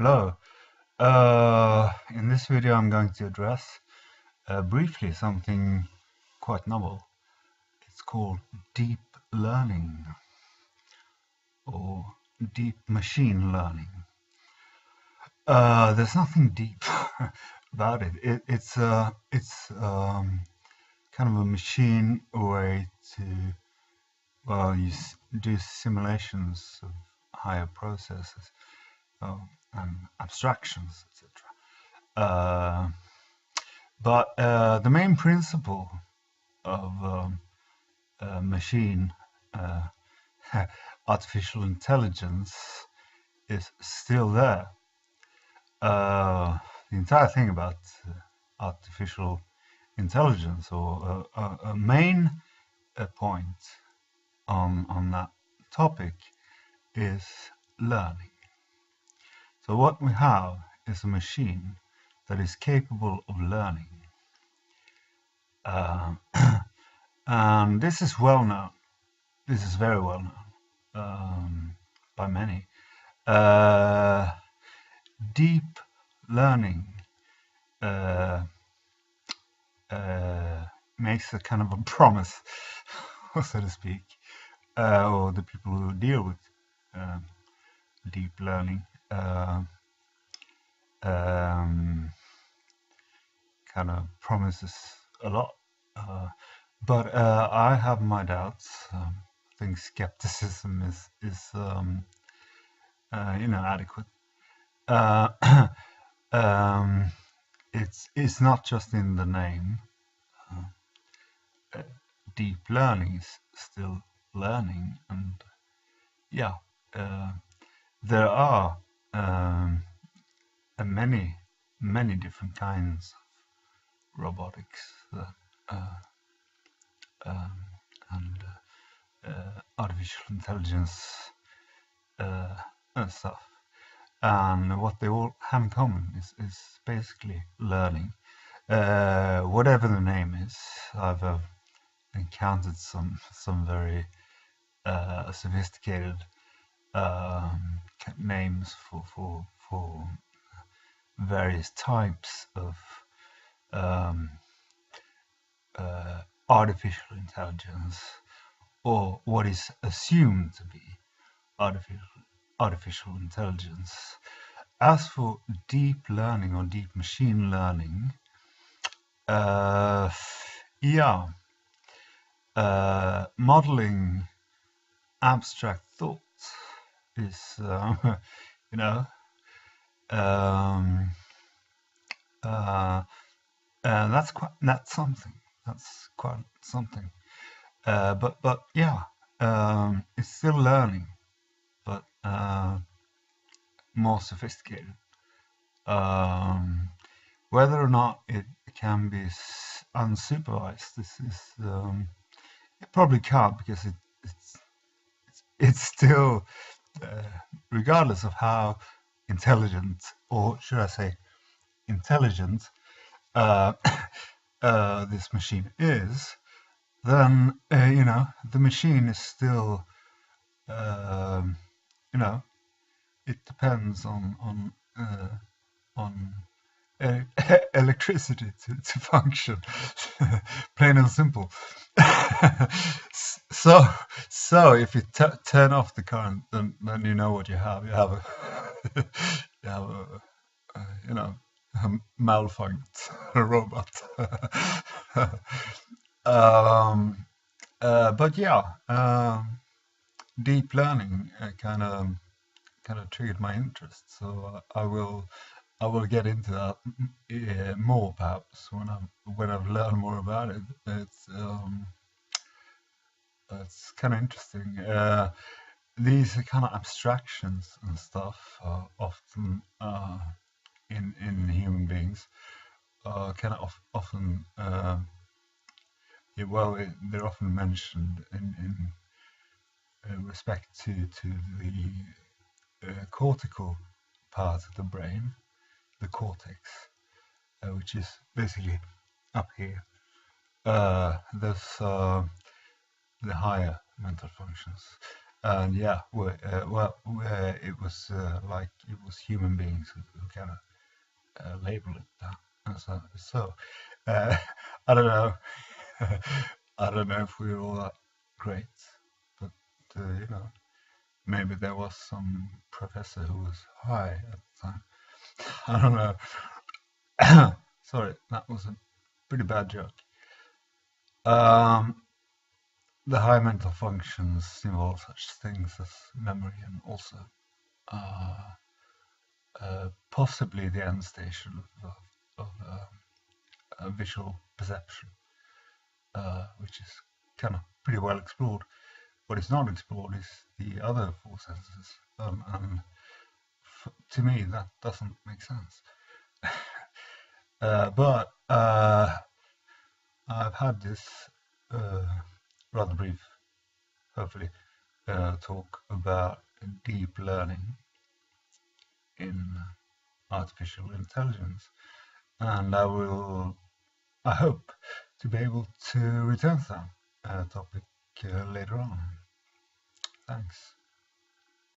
Hello. In this video, I'm going to address briefly something quite novel. It's called deep learning or deep machine learning. There's nothing deep about it. It's kind of a machine way to do simulations of higher processes and abstractions, etc. But the main principle of machine uh, artificial intelligence is still there. The entire thing about artificial intelligence, or a main point on that topic, is learning. So what we have is a machine that is capable of learning. Uh, and this is well known. This is very well known by many. Uh, Deep learning uh, makes a kind of a promise, so to speak, or the people who deal with uh, deep learning um, kind of promises a lot. But I have my doubts. I think skepticism is adequate. Uh, um, it's not just in the name. Deep learning is still learning, and yeah, uh, there are many different kinds of robotics uh, um, and artificial intelligence and stuff. And what they all have in common is basically learning. Whatever the name is, I've encountered some very sophisticated names for various types of um, artificial intelligence, or what is assumed to be artificial intelligence. As for deep learning or deep machine learning, uh, yeah, modeling abstract thoughts is, you know, um, that's something. That's quite something. But yeah, it's still learning, but more sophisticated. Um, Whether or not it can be unsupervised, this is it probably can't, because it's still, uh, regardless of how intelligent, or should I say intelligent, uh, this machine is, then the machine is still, um, you know, it depends on uh, electricity to function, plain and simple. so so if you turn off the current, then you know what you have. You have a you have a malfunct robot. um, but yeah, deep learning kind of triggered my interest. So I will get into that more, perhaps, when I've learned more about it. It's kind of interesting. These kind of abstractions and stuff are often in human beings are kind of often they're often mentioned in respect to the cortical part of the brain, the cortex, which is basically up here. There's the higher mental functions. And yeah, it was like it was human beings who kind of labeled it that. And so uh, I don't know. I don't know if we were all that great, but you know, maybe there was some professor who was high at the time. I don't know. Sorry, that was a pretty bad joke. Um, the high mental functions involve such things as memory and also uh, possibly the end stage of visual perception, which is kind of pretty well explored. What is not explored is the other four senses, and to me that doesn't make sense. But I've had this uh, rather brief, hopefully, talk about deep learning in artificial intelligence, and I hope to be able to return to that topic later on. Thanks.